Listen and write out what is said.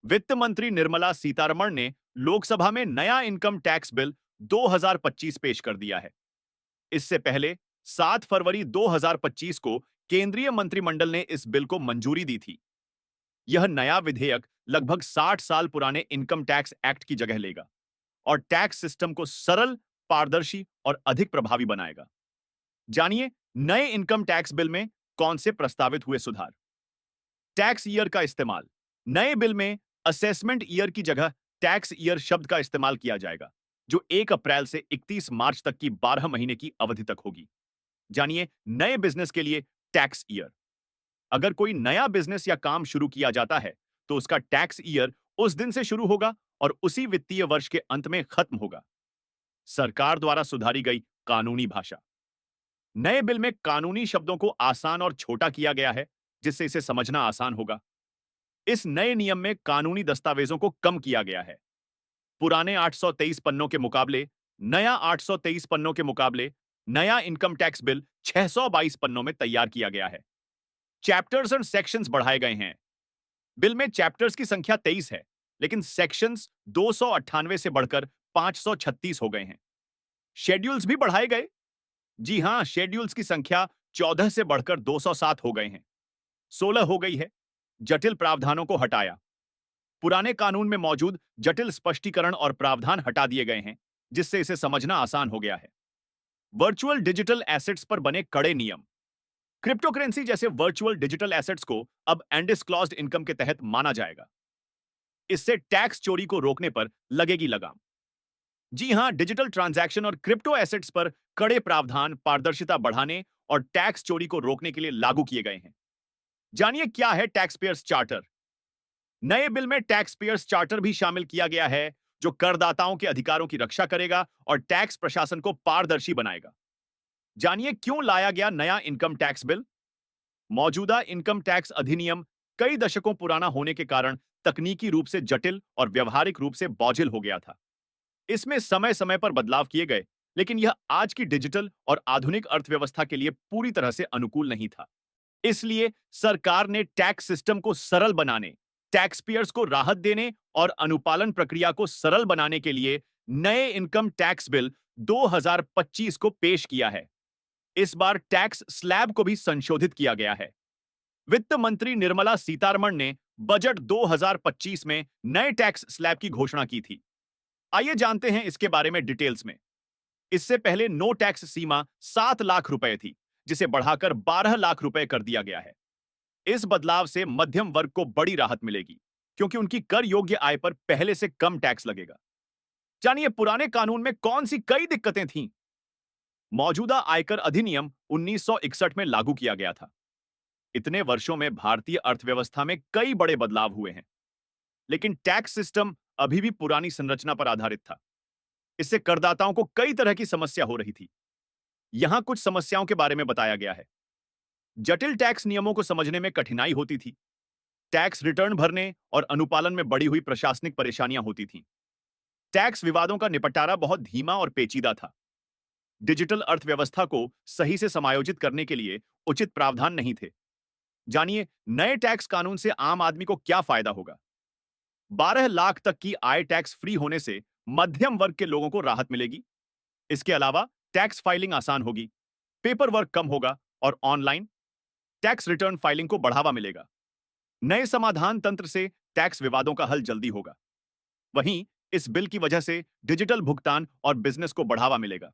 वित्त मंत्री निर्मला सीतारमण ने लोकसभा में नया इनकम टैक्स बिल 2025 पेश कर दिया है। इससे पहले 7 फरवरी 2025 को केंद्रीय मंत्रिमंडल ने इस बिल को मंजूरी दी थी। यह नया विधेयक लगभग 60 साल पुराने इनकम टैक्स एक्ट की जगह लेगा और टैक्स सिस्टम को सरल, पारदर्शी और अधिक प्रभावी बनाएगा। जानिए नए इनकम टैक्स बिल में कौन से प्रस्तावित हुए सुधार। टैक्स ईयर का इस्तेमाल। नए बिल में असेसमेंट ईयर की जगह टैक्स ईयर शब्द का इस्तेमाल किया जाएगा, जो 1 अप्रैल से 31 मार्च तक की 12 महीने की अवधि तक होगी। जानिए नए बिजनेस के लिए टैक्स ईयर। अगर कोई नया बिजनेस या काम शुरू किया जाता है, तो उसका टैक्स ईयर उस दिन से शुरू होगा और उसी वित्तीय वर्ष के अंत में खत्म होगा। सरकार द्वारा सुधारी गई कानूनी भाषा। नए बिल में कानूनी शब्दों को आसान और छोटा किया गया है, जिससे इसे समझना आसान होगा। इस नए नियम में कानूनी दस्तावेजों को कम किया गया है। पुराने 823 पन्नों के मुकाबले नया 823 पन्नों के मुकाबले नया इनकम टैक्स बिल 622 पन्नों में तैयार किया गया है। चैप्टर्स और सेक्शंस बढ़ाए गए हैं। बिल में चैप्टर्स की संख्या 23 है, लेकिन सेक्शंस 298 से बढ़कर 536 हो गए हैं। शेड्यूल्स भी बढ़ाए गए। जी हां, शेड्यूल्स की संख्या 14 से बढ़कर 207 हो गए हैं। 16 हो गई है। जटिल प्रावधानों को हटाया। पुराने कानून में मौजूद जटिल स्पष्टीकरण और प्रावधान हटा दिए गए हैं, जिससे इसे समझना आसान हो गया है। वर्चुअल डिजिटल एसेट्स पर बने कड़े नियम। क्रिप्टो करेंसी जैसे वर्चुअल डिजिटल एसेट्स को अब अनडिस्क्लोज्ड इनकम के तहत माना जाएगा। इससे टैक्स चोरी को रोकने पर लगेगी लगाम। जी हां, डिजिटल ट्रांजैक्शन और क्रिप्टो एसेट्स पर कड़े प्रावधान पारदर्शिता बढ़ाने और टैक्स चोरी को रोकने के लिए लागू किए गए हैं। जानिए क्या है टैक्स पेयर्स चार्टर। नए बिल में टैक्स पेयर्स चार्टर भी शामिल किया गया है, जो करदाताओं के अधिकारों की रक्षा करेगा और टैक्स प्रशासन को पारदर्शी बनाएगा। जानिए क्यों लाया गया नया इनकम टैक्स बिल। मौजूदा इनकम टैक्स अधिनियम कई दशकों पुराना होने के कारण तकनीकी रूप से जटिल और व्यवहारिक रूप से बोझिल हो गया था। इसमें समय समय पर बदलाव किए गए, लेकिन यह आज की डिजिटल और आधुनिक अर्थव्यवस्था के लिए पूरी तरह से अनुकूल नहीं था। इसलिए सरकार ने टैक्स सिस्टम को सरल बनाने, टैक्स पेयर्स को राहत देने और अनुपालन प्रक्रिया को सरल बनाने के लिए नए इनकम टैक्स बिल 2025 को पेश किया है। इस बार टैक्स स्लैब को भी संशोधित किया गया है। वित्त मंत्री निर्मला सीतारमण ने बजट 2025 में नए टैक्स स्लैब की घोषणा की थी। आइए जानते हैं इसके बारे में डिटेल्स में। इससे पहले नो टैक्स सीमा 7 लाख रुपए थी, जिसे बढ़ाकर 12 लाख रुपए कर दिया गया है। इस बदलाव से मध्यम वर्ग को बड़ी राहत मिलेगी, क्योंकि उनकी कर योग्य आय पर पहले से कम टैक्स लगेगा। जानिए पुराने कानून में कौन सी कई दिक्कतें थीं। मौजूदा आयकर अधिनियम 1961 में लागू किया गया था। इतने वर्षों में भारतीय अर्थव्यवस्था में कई बड़े बदलाव हुए हैं, लेकिन टैक्स सिस्टम अभी भी पुरानी संरचना पर आधारित था। इससे करदाताओं को कई तरह की समस्या हो रही थी। यहां कुछ समस्याओं के बारे में बताया गया है। जटिल टैक्स नियमों को समझने में कठिनाई होती थी। टैक्स रिटर्न भरने और अनुपालन में बढ़ी हुई प्रशासनिक परेशानियां होती थीं। टैक्स विवादों का निपटारा बहुत धीमा और पेचीदा था। डिजिटल अर्थव्यवस्था को सही से समायोजित करने के लिए उचित प्रावधान नहीं थे। जानिए नए टैक्स कानून से आम आदमी को क्या फायदा होगा। 12 लाख तक की आय टैक्स फ्री होने से मध्यम वर्ग के लोगों को राहत मिलेगी। इसके अलावा टैक्स फाइलिंग आसान होगी, पेपर वर्क कम होगा और ऑनलाइन टैक्स रिटर्न फाइलिंग को बढ़ावा मिलेगा। नए समाधान तंत्र से टैक्स विवादों का हल जल्दी होगा। वहीं इस बिल की वजह से डिजिटल भुगतान और बिजनेस को बढ़ावा मिलेगा।